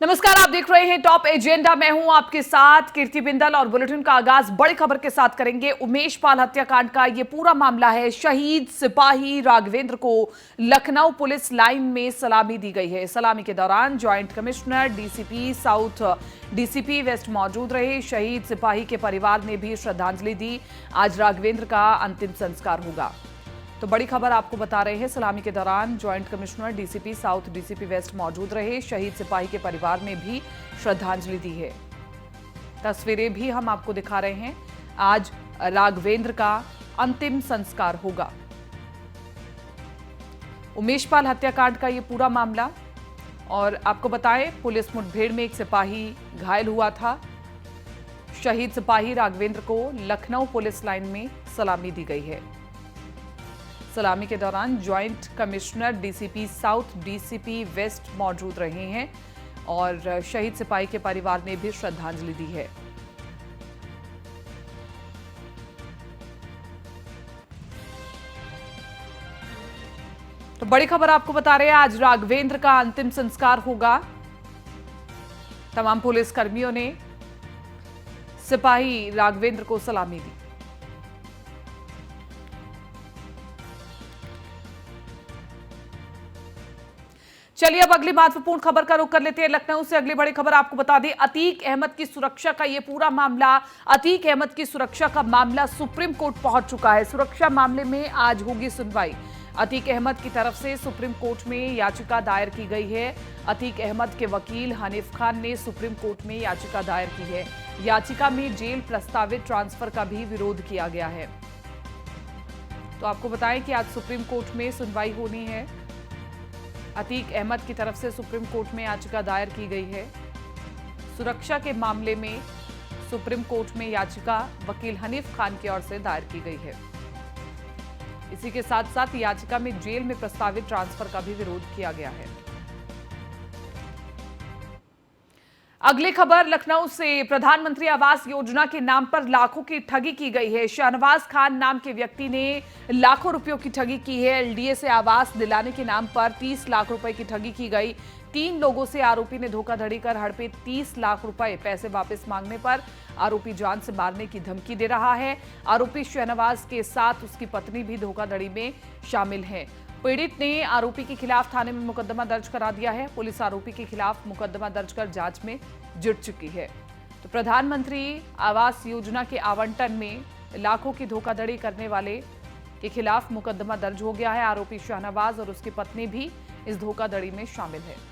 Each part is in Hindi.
नमस्कार, आप देख रहे हैं टॉप एजेंडा। मैं हूं आपके साथ कीर्ति बिंदल और बुलेटिन का आगाज बड़ी खबर के साथ करेंगे। उमेश पाल हत्याकांड का ये पूरा मामला है। शहीद सिपाही राघवेंद्र को लखनऊ पुलिस लाइन में सलामी दी गई है। सलामी के दौरान joint commissioner, DCP south, DCP waste मौजूद रहे। शहीद सिपाही के परिवार ने भी श्रद्धांजलि दी। आज राघवेंद्र का अंतिम संस्कार होगा। तो बड़ी खबर आपको बता रहे हैं। सलामी के दौरान joint commissioner, DCP south, DCP waste मौजूद रहे। शहीद सिपाही के परिवार ने भी श्रद्धांजलि दी है। तस्वीरें भी हम आपको दिखा रहे हैं। आज राघवेंद्र का अंतिम संस्कार होगा। उमेश पाल हत्याकांड का यह पूरा मामला, और आपको बताएं, पुलिस मुठभेड़ में एक सिपाही घायल हुआ था। शहीद सिपाही राघवेंद्र को लखनऊ पुलिस लाइन में सलामी दी गई है। सलामी के दौरान joint commissioner, DCP south, DCP waste मौजूद रहे हैं और शहीद सिपाही के परिवार ने भी श्रद्धांजलि दी है। तो बड़ी खबर आपको बता रहे हैं, आज राघवेंद्र का अंतिम संस्कार होगा। तमाम पुलिस कर्मियों ने सिपाही राघवेंद्र को सलामी दी। चलिए अब अगली महत्वपूर्ण खबर का रुख कर लेते हैं। लखनऊ से अगली बड़ी खबर आपको बता दें, अतीक अहमद की सुरक्षा का यह पूरा मामला, अतीक अहमद की सुरक्षा का मामला सुप्रीम कोर्ट पहुंच चुका है। सुरक्षा मामले में आज होगी सुनवाई। अतीक अहमद की तरफ से सुप्रीम कोर्ट में याचिका दायर की गई है। अतीक अहमद के वकील हनीफ खान ने सुप्रीम कोर्ट में याचिका दायर की है। याचिका में जेल प्रस्तावित ट्रांसफर का भी विरोध किया गया है। तो आपको बताएं कि आज सुप्रीम कोर्ट में सुनवाई होनी है। अतीक अहमद की तरफ से सुप्रीम कोर्ट में याचिका दायर की गई है। सुरक्षा के मामले में सुप्रीम कोर्ट में याचिका वकील हनीफ खान की ओर से दायर की गई है। इसी के साथ साथ याचिका में जेल में प्रस्तावित ट्रांसफर का भी विरोध किया गया है। अगली खबर लखनऊ से, प्रधानमंत्री आवास योजना के नाम पर लाखों की ठगी की गई है। शहनवाज खान नाम के व्यक्ति ने लाखों रुपयों की ठगी की है। एलडीए से आवास दिलाने के नाम पर 30 लाख रुपए की ठगी की गई। 3 लोगों से आरोपी ने धोखाधड़ी कर हड़पे 30 लाख रुपए। पैसे वापस मांगने पर आरोपी जान से मारने की धमकी दे रहा है। आरोपी शहनवाज के साथ उसकी पत्नी भी धोखाधड़ी में शामिल है। पीड़ित ने आरोपी के खिलाफ थाने में मुकदमा दर्ज करा दिया है। पुलिस आरोपी के खिलाफ मुकदमा दर्ज कर जांच में जुट चुकी है। तो प्रधानमंत्री आवास योजना के आवंटन में लाखों की धोखाधड़ी करने वाले के खिलाफ मुकदमा दर्ज हो गया है। आरोपी शहनवाज और उसकी पत्नी भी इस धोखाधड़ी में शामिल है।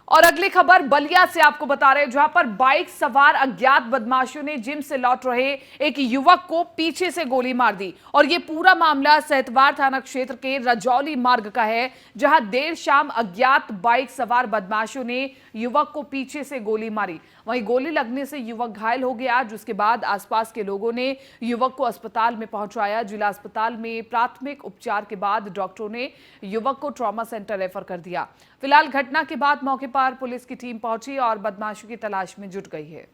और अगली खबर बलिया से आपको बता रहे हैं, जहां पर बाइक सवार अज्ञात बदमाशों ने जिम से लौट रहे एक युवक को पीछे से गोली मार दी। और यह पूरा मामला सहतवार थाना क्षेत्र के रजौली मार्ग का है, जहां देर शाम अज्ञात बाइक सवार बदमाशों ने युवक को पीछे से गोली मारी। वहीं गोली लगने से युवक घायल हो गया, जिसके बाद आसपास के लोगों ने युवक को अस्पताल में पहुंचाया। जिला अस्पताल में प्राथमिक उपचार के बाद डॉक्टरों ने युवक को ट्रॉमा सेंटर रेफर कर दिया। फिलहाल घटना के बाद मौके पर पुलिस की टीम पहुंची और बदमाशों की तलाश में जुट गई है।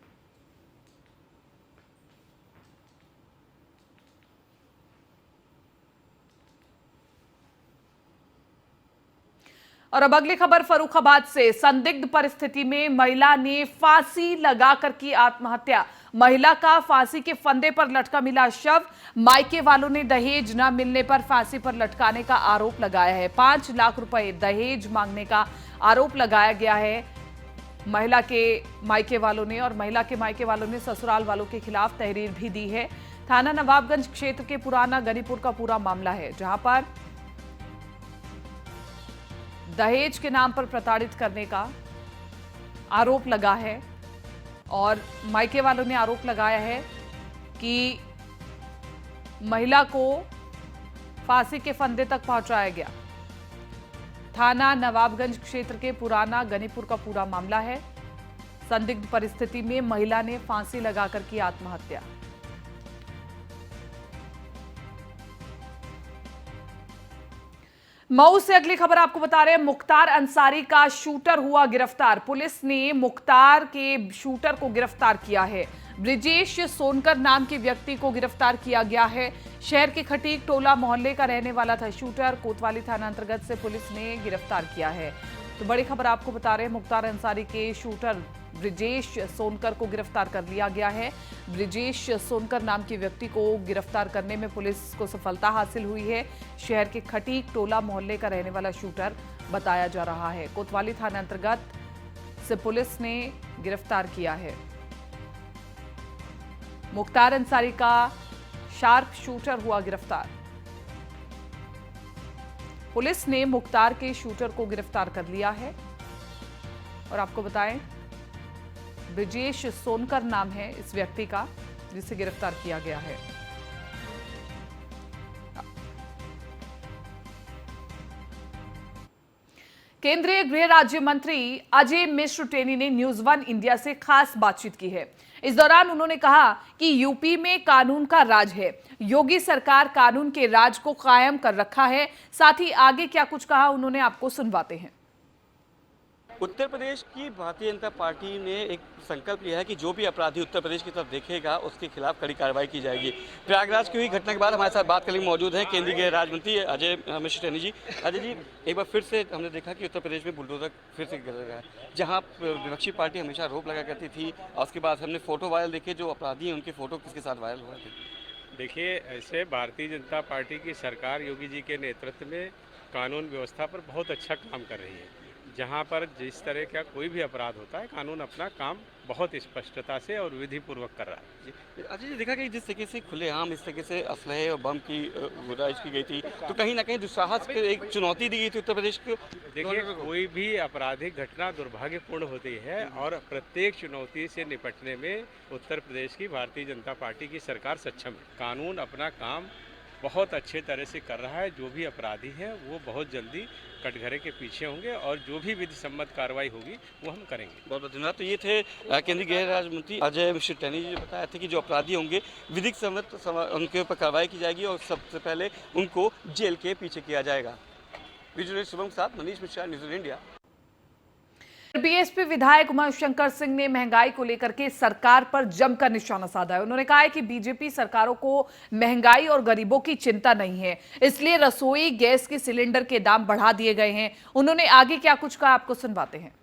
और अब अगली खबर फर्रुखाबाद से, संदिग्ध परिस्थिति में महिला ने फांसी लगाकर की आत्महत्या। महिला का फांसी के फंदे पर लटका मिला शव। मायके वालों ने दहेज न मिलने पर फांसी पर लटकाने का आरोप लगाया है। 5 लाख रुपए दहेज मांगने का आरोप लगाया गया है महिला के मायके वालों ने, और महिला के मायके वालों ने ससुराल वालों के खिलाफ तहरीर भी दी है। थाना नवाबगंज क्षेत्र के पुराना गनीपुर का पूरा मामला है, जहां पर दहेज के नाम पर प्रताड़ित करने का आरोप लगा है। और मायके वालों ने आरोप लगाया है कि महिला को फांसी के फंदे तक पहुंचाया गया। थाना नवाबगंज क्षेत्र के पुराना गनीपुर का पूरा मामला है। संदिग्ध परिस्थिति में महिला ने फांसी लगाकर की आत्महत्या। मऊ से अगली खबर आपको बता रहे हैं, मुख्तार अंसारी का शूटर हुआ गिरफ्तार। पुलिस ने मुख्तार के शूटर को गिरफ्तार किया है। ब्रिजेश सोनकर नाम के व्यक्ति को गिरफ्तार किया गया है। शहर के खटीक टोला मोहल्ले का रहने वाला था शूटर। कोतवाली थाना अंतर्गत से पुलिस ने गिरफ्तार किया है। तो बड़ी खबर आपको बता रहे हैं, मुख्तार अंसारी के शूटर ब्रिजेश सोनकर को गिरफ्तार कर लिया गया है। ब्रिजेश सोनकर नाम के व्यक्ति को गिरफ्तार करने में पुलिस को सफलता हासिल हुई है। शहर के खटीक टोला मोहल्ले का रहने वाला शूटर बताया जा रहा है। कोतवाली थाना अंतर्गत से पुलिस ने गिरफ्तार किया है। मुख्तार अंसारी का शार्प शूटर हुआ गिरफ्तार। पुलिस ने मुख्तार के शूटर को गिरफ्तार कर लिया है। और आपको बताएं, ब्रिजेश सोनकर नाम है इस व्यक्ति का जिसे गिरफ्तार किया गया है। केंद्रीय गृह राज्य मंत्री अजय मिश्र टेनी ने न्यूज वन इंडिया से खास बातचीत की है। इस दौरान उन्होंने कहा कि यूपी में कानून का राज है। योगी सरकार कानून के राज को कायम कर रखा है। साथ ही आगे क्या कुछ कहा उन्होंने आपको सुनवाते हैं। उत्तर प्रदेश की भारतीय जनता पार्टी ने एक संकल्प लिया है कि जो भी अपराधी उत्तर प्रदेश की तरफ देखेगा उसके खिलाफ कड़ी कार्रवाई की जाएगी। प्रयागराज की हुई घटना के बाद हमारे साथ बात करने मौजूद हैं केंद्रीय गृह राज्य मंत्री अजय मिश्र टेनी जी। अजय जी, एक बार फिर से हमने देखा कि उत्तर प्रदेश में बुलडोजर फिर से गिर रहा है, जहाँ विपक्षी पार्टी हमेशा आरोप लगा करती थी और उसके बाद हमने फोटो वायरल देखे, जो अपराधी हैं उनके फोटो किसके साथ वायरल हुए थे। देखिए, ऐसे भारतीय जनता पार्टी की सरकार योगी जी के नेतृत्व में कानून व्यवस्था पर बहुत अच्छा काम कर रही है। जहां पर जिस तरह का कोई भी अपराध होता है, कानून अपना काम बहुत स्पष्टता से और विधिपूर्वक कर रहा है। अजय जी, देखा कि जिस तरीके से खुलेआम इस तरीके से असलहे और बम की गुजारिश की गई थी, तो कहीं ना कहीं दुस्साहस को एक चुनौती दी गई थी उत्तर प्रदेश को। देखिए, कोई भी आपराधिक घटना दुर्भाग्यपूर्ण होती है और प्रत्येक चुनौती से निपटने में उत्तर प्रदेश की भारतीय जनता पार्टी की सरकार सक्षम है। कानून अपना काम बहुत अच्छे तरह से कर रहा है। जो भी अपराधी हैं वो बहुत जल्दी कटघरे के पीछे होंगे और जो भी विधि सम्मत कार्रवाई होगी वो हम करेंगे। बहुत बहुत धन्यवाद। तो ये थे केंद्रीय गृह राज्य मंत्री अजय मिश्र टेनी जी बताया थे कि जो अपराधी होंगे विधिक सम्मत उनके ऊपर कार्रवाई की जाएगी और सबसे पहले उनको जेल के पीछे किया जाएगा। वीडियो शुभम के साथ Manish Mishra, news India. BSP विधायक उमाशंकर सिंह ने महंगाई को लेकर के सरकार पर जमकर निशाना साधा है। उन्होंने कहा है कि बीजेपी सरकारों को महंगाई और गरीबों की चिंता नहीं है, इसलिए रसोई गैस के सिलेंडर के दाम बढ़ा दिए गए हैं। उन्होंने आगे क्या कुछ कहा आपको सुनवाते हैं।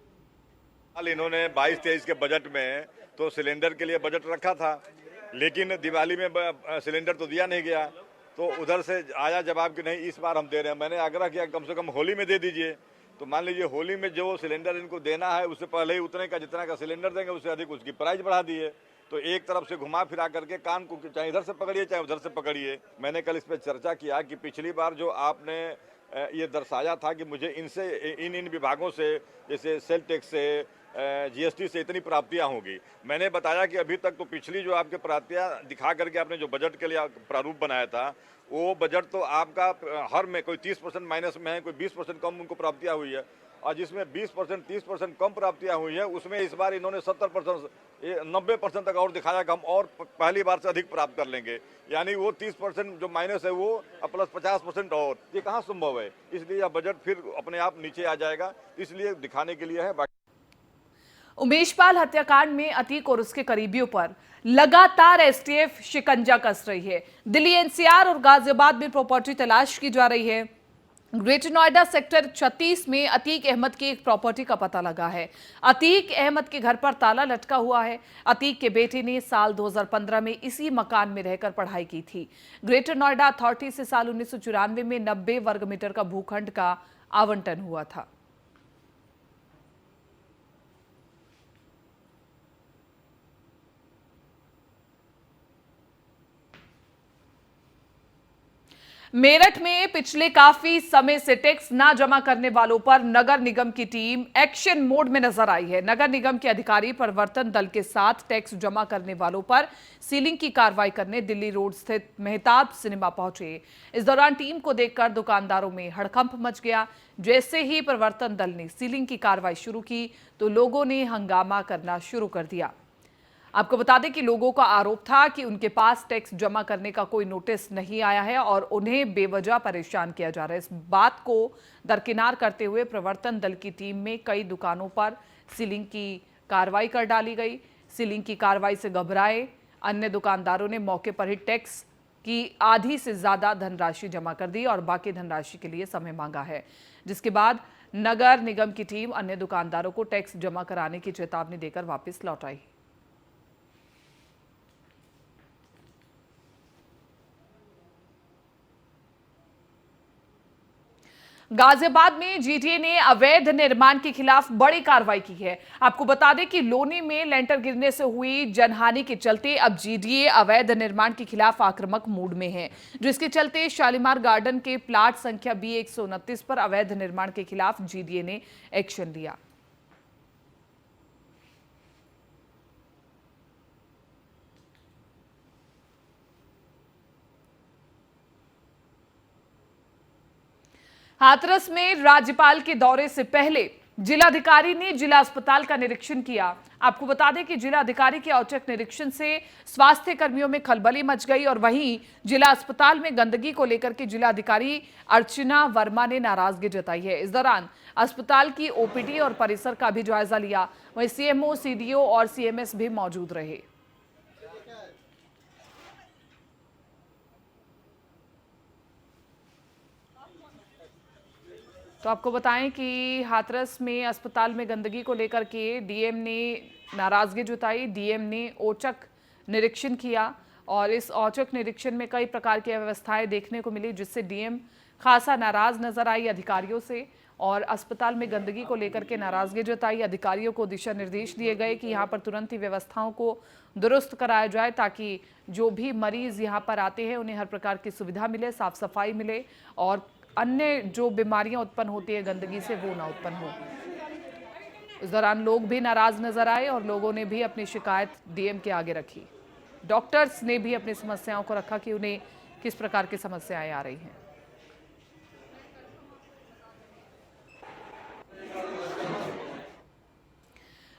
इन्होंने 22-23 के बजट में तो सिलेंडर के लिए बजट रखा था, लेकिन दिवाली में सिलेंडर तो दिया नहीं गया, तो उधर से आया जवाब कि नहीं इस बार हम दे रहे हैं। मैंने आग्रह किया कम से कम होली में दे दीजिए, तो मान लीजिए होली में जो सिलेंडर इनको देना है उससे पहले ही उतने का जितना का सिलेंडर देंगे उससे अधिक उसकी प्राइस बढ़ा दिए। तो एक तरफ से घुमा फिरा करके कान को चाहे इधर से पकड़िए चाहे उधर से पकड़िए। मैंने कल इस पर चर्चा किया कि पिछली बार जो आपने ये दर्शाया था कि मुझे इनसे इन विभागों से जैसे सेल टैक्स से जीएसटी से इतनी प्राप्तियां होगी, मैंने बताया कि अभी तक तो पिछली जो आपके प्राप्तियां दिखा करके आपने जो बजट के लिए प्रारूप बनाया था वो बजट तो आपका हर में कोई 30% माइनस में है, कोई 20% कम उनको प्राप्तियां हुई है, और जिसमें 20% 30% कम प्राप्तियां हुई है उसमें इस बार इन्होंने 70% 90% तक और दिखाया कि हम और पहली बार से अधिक प्राप्त कर लेंगे। यानी वो 30% जो माइनस है वो प्लस 50% और, ये कहाँ संभव है। इसलिए यह बजट फिर अपने आप नीचे आ जाएगा, इसलिए दिखाने के लिए है। उमेशपाल हत्याकांड में अतीक और उसके करीबियों पर लगातार एसटीएफ शिकंजा कस रही है। दिल्ली एनसीआर और गाजियाबाद में प्रॉपर्टी तलाश की जा रही है। ग्रेटर नोएडा सेक्टर 36 में अतीक अहमद की एक प्रॉपर्टी का पता लगा है। अतीक अहमद के घर पर ताला लटका हुआ है। अतीक के बेटे ने साल 2015 में इसी मकान में रहकर पढ़ाई की थी। ग्रेटर नोएडा अथॉरिटी से साल 1994 में 90 वर्ग मीटर का भूखंड का आवंटन हुआ था। मेरठ में पिछले काफी समय से टैक्स ना जमा करने वालों पर नगर निगम की टीम एक्शन मोड में नजर आई है। नगर निगम के अधिकारी परिवर्तन दल के साथ टैक्स जमा करने वालों पर सीलिंग की कार्रवाई करने दिल्ली रोड स्थित मेहताब सिनेमा पहुंचे। इस दौरान टीम को देखकर दुकानदारों में हड़कंप मच गया। जैसे ही परिवर्तन दल ने सीलिंग की कार्रवाई शुरू की तो लोगों ने हंगामा करना शुरू कर दिया। आपको बता दें कि लोगों का आरोप था कि उनके पास टैक्स जमा करने का कोई नोटिस नहीं आया है और उन्हें बेवजह परेशान किया जा रहा है। इस बात को दरकिनार करते हुए प्रवर्तन दल की टीम में कई दुकानों पर सीलिंग की कार्रवाई कर डाली गई। सीलिंग की कार्रवाई से घबराए अन्य दुकानदारों ने मौके पर ही टैक्स की आधी से ज्यादा धनराशि जमा कर दी और बाकी धनराशि के लिए समय मांगा है, जिसके बाद नगर निगम की टीम अन्य दुकानदारों को टैक्स जमा कराने की चेतावनी देकर वापस लौट आई। गाजियाबाद में जीटीए ने अवैध निर्माण के खिलाफ बड़ी कार्रवाई की है। आपको बता दें कि लोनी में लेंटर गिरने से हुई जनहानि के चलते अब जीटीए अवैध निर्माण के खिलाफ आक्रामक मूड में है, जिसके चलते शालीमार गार्डन के प्लाट संख्या B129 पर अवैध निर्माण के खिलाफ जीटीए ने एक्शन लिया। हाथरस में राज्यपाल के दौरे से पहले जिलाधिकारी ने जिला अस्पताल का निरीक्षण किया। आपको बता दें कि जिलाधिकारी के औचक निरीक्षण से स्वास्थ्य कर्मियों में खलबली मच गई और वहीं जिला अस्पताल में गंदगी को लेकर के जिलाधिकारी अर्चना वर्मा ने नाराजगी जताई है। इस दौरान अस्पताल की ओपीडी और परिसर का भी जायजा लिया। वहीं सीएमओ, सीडीओ और सीएमएस भी मौजूद रहे। तो आपको बताएं कि हाथरस में अस्पताल में गंदगी को लेकर के डीएम ने नाराजगी जताई। डीएम ने औचक निरीक्षण किया और इस औचक निरीक्षण में कई प्रकार की व्यवस्थाएं देखने को मिली, जिससे डीएम खासा नाराज नजर आई अधिकारियों से और अस्पताल में गंदगी को लेकर के नाराजगी जताई। अधिकारियों को दिशा निर्देश दिए गए कि यहां पर तुरंत ही व्यवस्थाओं को दुरुस्त कराया जाए ताकि जो भी मरीज यहां पर आते हैं उन्हें हर प्रकार की सुविधा मिले, साफ सफाई मिले और अन्य जो बीमारियां उत्पन्न होती है गंदगी से वो ना उत्पन्न हो। इस दौरान लोग भी नाराज नजर आए और लोगों ने भी अपनी शिकायत डीएम के आगे रखी। डॉक्टर्स ने भी अपनी समस्याओं को रखा कि उन्हें किस प्रकार की समस्याएं आ रही हैं।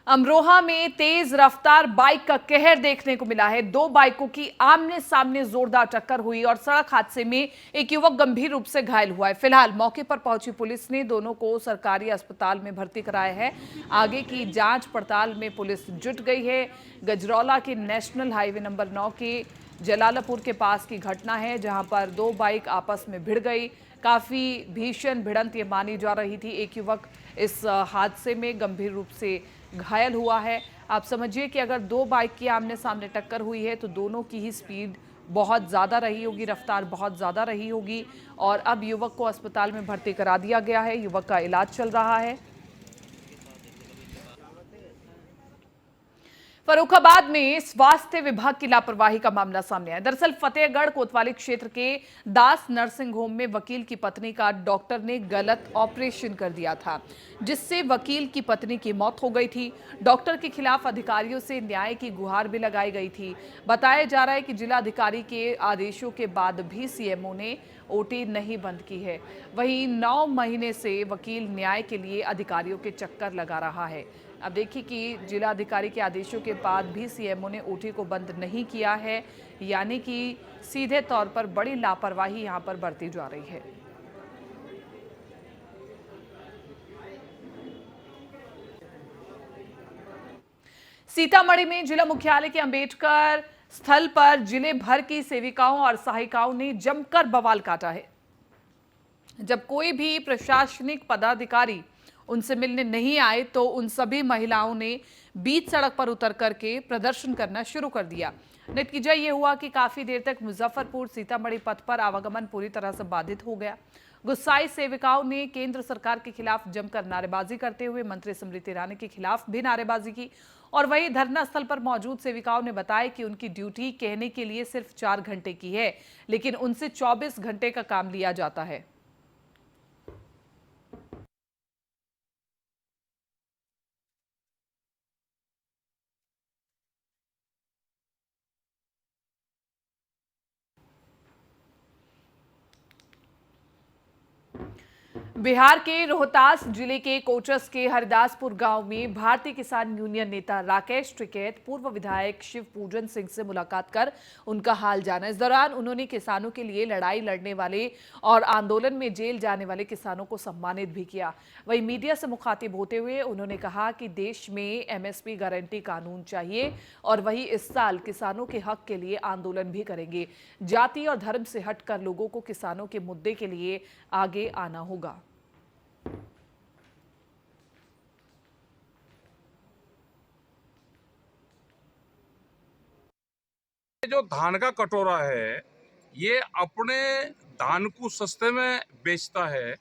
अमरोहा में तेज रफ्तार बाइक का कहर देखने को मिला है। दो बाइकों की आमने सामने जोरदार टक्कर हुई और सड़क हादसे में एक युवक गंभीर रूप से घायल हुआ है। फिलहाल मौके पर पहुंची पुलिस ने दोनों को सरकारी अस्पताल में भर्ती कराया है। आगे की जांच पड़ताल में पुलिस जुट गई है। गजरौला के नेशनल हाईवे नंबर 9 के जलालपुर के पास की घटना है, जहां पर दो बाइक आपस में भिड़ गई। काफी भीषण भिड़ंत ये मानी जा रही थी। एक युवक इस हादसे में गंभीर रूप से घायल हुआ है। आप समझिए कि अगर दो बाइक की आमने सामने टक्कर हुई है तो दोनों की ही स्पीड बहुत ज़्यादा रही होगी, रफ्तार बहुत ज़्यादा रही होगी और अब युवक को अस्पताल में भर्ती करा दिया गया है। युवक का इलाज चल रहा है। फर्रुखाबाद में स्वास्थ्य विभाग की लापरवाही का मामला सामने आया। दरअसल फतेहगढ़ कोतवाली क्षेत्र के दास नर्सिंग होम में वकील की पत्नी का डॉक्टर ने गलत ऑपरेशन कर दिया था, जिससे वकील की पत्नी की मौत हो गई थी। डॉक्टर के खिलाफ अधिकारियों से न्याय की गुहार भी लगाई गई थी। बताया जा रहा है कि जिलाधिकारी के आदेशों के बाद भी सीएमओ ने ओटी नहीं बंद की है। वहीं 9 महीने से वकील न्याय के लिए अधिकारियों के चक्कर लगा रहा है। अब देखिए कि जिलाधिकारी के आदेशों के बाद भी सीएमओ ने ओटी को बंद नहीं किया है, यानी कि सीधे तौर पर बड़ी लापरवाही यहां पर बरती जा रही है। सीतामढ़ी में जिला मुख्यालय के अंबेडकर स्थल पर जिले भर की सेविकाओं और सहायिकाओं ने जमकर बवाल काटा है। जब कोई भी प्रशासनिक पदाधिकारी उनसे मिलने नहीं आए तो उन सभी महिलाओं ने बीच सड़क पर उतर करके प्रदर्शन करना शुरू कर दिया। नतीजा ये हुआ कि काफी देर तक मुजफ्फरपुर सीतामढ़ी पथ पर आवागमन पूरी तरह से बाधित हो गया। गुस्साई सेविकाओं ने केंद्र सरकार के खिलाफ जमकर नारेबाजी करते हुए मंत्री स्मृति ईरानी के खिलाफ भी नारेबाजी की और वहीं धरना स्थल पर मौजूद सेविकाओं ने बताया कि उनकी ड्यूटी कहने के लिए सिर्फ 4 घंटे की है, लेकिन उनसे 24 घंटे का काम लिया जाता है। बिहार के रोहतास जिले के कोचस के हरिदासपुर गांव में भारतीय किसान यूनियन नेता राकेश टिकैत पूर्व विधायक शिव पूजन सिंह से मुलाकात कर उनका हाल जाना। इस दौरान उन्होंने किसानों के लिए लड़ाई लड़ने वाले और आंदोलन में जेल जाने वाले किसानों को सम्मानित भी किया। वहीं मीडिया से मुखातिब होते हुए उन्होंने कहा कि देश में एमएसपी गारंटी कानून चाहिए और वही इस साल किसानों के हक के लिए आंदोलन भी करेंगे। जाति और धर्म से हटकर लोगों को किसानों के मुद्दे के लिए आगे आना होगा। जो धान का कटोरा है ये अपने धान को सस्ते में बेचता है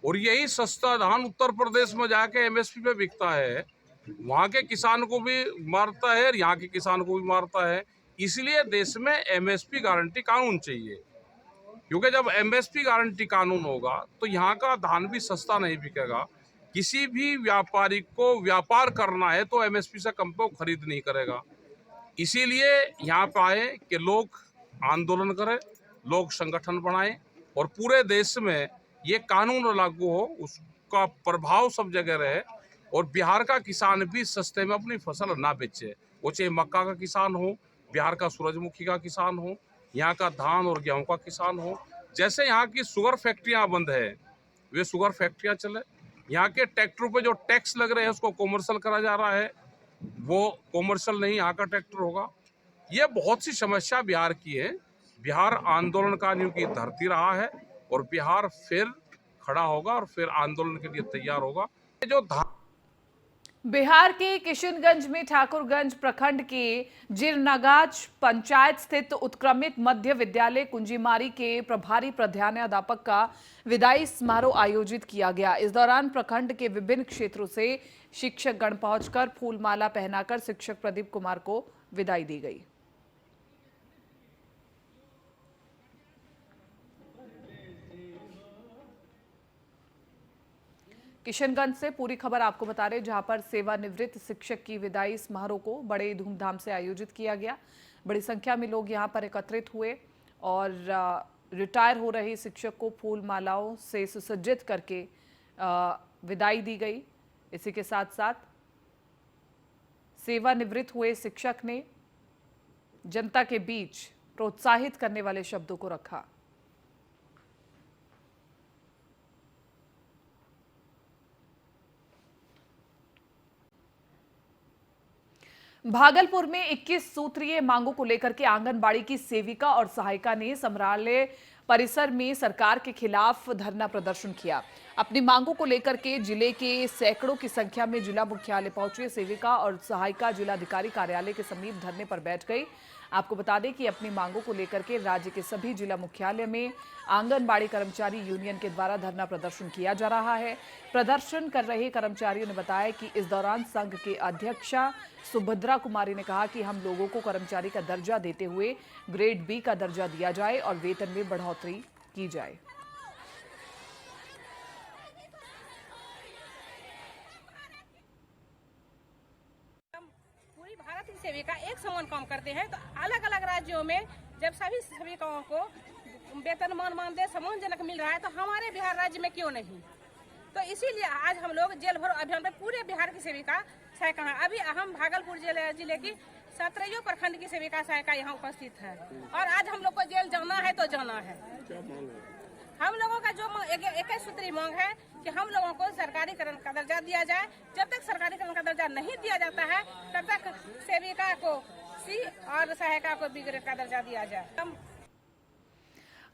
और यही सस्ता धान उत्तर प्रदेश में जाके एमएसपी पे बिकता है। वहाँ के किसान को भी मारता है और यहाँ के किसान को भी मारता है। इसलिए देश में एमएसपी गारंटी कानून चाहिए, क्योंकि जब एमएसपी गारंटी कानून होगा तो यहाँ का धान भी सस्ता नहीं बिकेगा। किसी भी व्यापारी को व्यापार करना है तो एमएसपी से कम पे वो खरीद नहीं करेगा। इसीलिए यहाँ पे आए कि लोग आंदोलन करें, लोग संगठन बनाएं और पूरे देश में ये कानून लागू हो, उसका प्रभाव सब जगह रहे और बिहार का किसान भी सस्ते में अपनी फसल ना बेचे। वो चाहे मक्का का किसान हो, बिहार का सूरजमुखी का किसान हो, यहाँ का धान और गेहूं का किसान हो। जैसे यहाँ की शुगर फैक्ट्रियाँ बंद है, वे शुगर फैक्ट्रियाँ चले। यहाँ के ट्रैक्टरों पे जो टैक्स लग रहे हैं उसको कॉमर्शियल करा जा रहा है, वो कॉमर्शियल नहीं यहाँ का ट्रैक्टर होगा। ये बहुत सी समस्या बिहार की है। बिहार आंदोलनकारियों की धरती रहा है और बिहार फिर खड़ा होगा और फिर आंदोलन के लिए तैयार होगा। जो बिहार के किशनगंज में ठाकुरगंज प्रखंड के जिरनगाज पंचायत स्थित उत्क्रमित मध्य विद्यालय कुंजीमारी के प्रभारी प्रधानाध्यापक का विदाई समारोह आयोजित किया गया। इस दौरान प्रखंड के विभिन्न क्षेत्रों से शिक्षक गण पहुंचकर फूलमाला पहनाकर शिक्षक प्रदीप कुमार को विदाई दी गई। किशनगंज से पूरी खबर आपको बता रहे, जहां पर सेवानिवृत्त शिक्षक की विदाई समारोह को बड़े धूमधाम से आयोजित किया गया। बड़ी संख्या में लोग यहां पर एकत्रित हुए और रिटायर हो रहे शिक्षक को फूल मालाओं से सुसज्जित करके विदाई दी गई। इसी के साथ साथ सेवानिवृत्त हुए शिक्षक ने जनता के बीच प्रोत्साहित करने वाले शब्दों को रखा। भागलपुर में 21 सूत्रीय मांगों को लेकर के आंगनबाड़ी की सेविका और सहायिका ने समरालय परिसर में सरकार के खिलाफ धरना प्रदर्शन किया। अपनी मांगों को लेकर के जिले के सैकड़ों की संख्या में जिला मुख्यालय पहुंचे सेविका और सहायिका जिलाधिकारी कार्यालय के समीप धरने पर बैठ गई। आपको बता दें कि अपनी मांगों को लेकर के राज्य के सभी जिला मुख्यालय में आंगनबाड़ी कर्मचारी यूनियन के द्वारा धरना प्रदर्शन किया जा रहा है। प्रदर्शन कर रहे कर्मचारियों ने बताया कि इस दौरान संघ के अध्यक्षा सुभद्रा कुमारी ने कहा कि हम लोगों को कर्मचारी का दर्जा देते हुए ग्रेड बी का दर्जा दिया जाए और वेतन में बढ़ोतरी की जाए। पूरी भारत की सेविका एक समान काम करते हैं, तो अलग अलग राज्यों में जब सभी सेविकाओं को वेतन मानदेय सम्मानजनक मिल रहा है तो हमारे बिहार राज्य में क्यों नहीं? तो इसीलिए आज हम लोग जेल भरो अभियान में पूरे बिहार की सेविका सहायिका हैं। अभी हम भागलपुर जिले की 17 प्रखंड की सेविका सहायिका यहाँ उपस्थित है और आज हम लोग को जेल जाना है तो जाना है। हम लोगों का जो एक सूत्री मांग है कि हम लोगों को सरकारीकरण का दर्जा दिया जाए। जब तक सरकारीकरण का दर्जा नहीं दिया जाता है तब तक सेविका को सी और सहायिका को बी ग्रेड का दर्जा दिया जाए।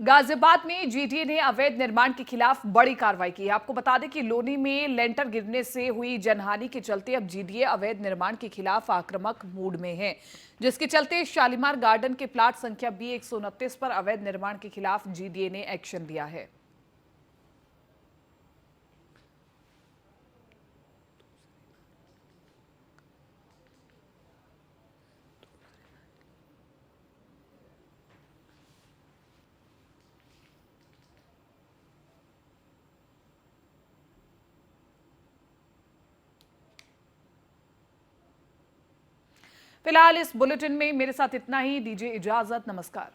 गाजियाबाद में जीडीए ने अवैध निर्माण के खिलाफ बड़ी कार्रवाई की है। आपको बता दें कि लोनी में लेंटर गिरने से हुई जनहानि के चलते अब जीडीए अवैध निर्माण के खिलाफ आक्रामक मूड में है, जिसके चलते शालीमार गार्डन के प्लाट संख्या B129 पर अवैध निर्माण के खिलाफ जीडीए ने एक्शन लिया है। फिलहाल इस बुलेटिन में मेरे साथ इतना ही। दीजिए इजाजत, नमस्कार।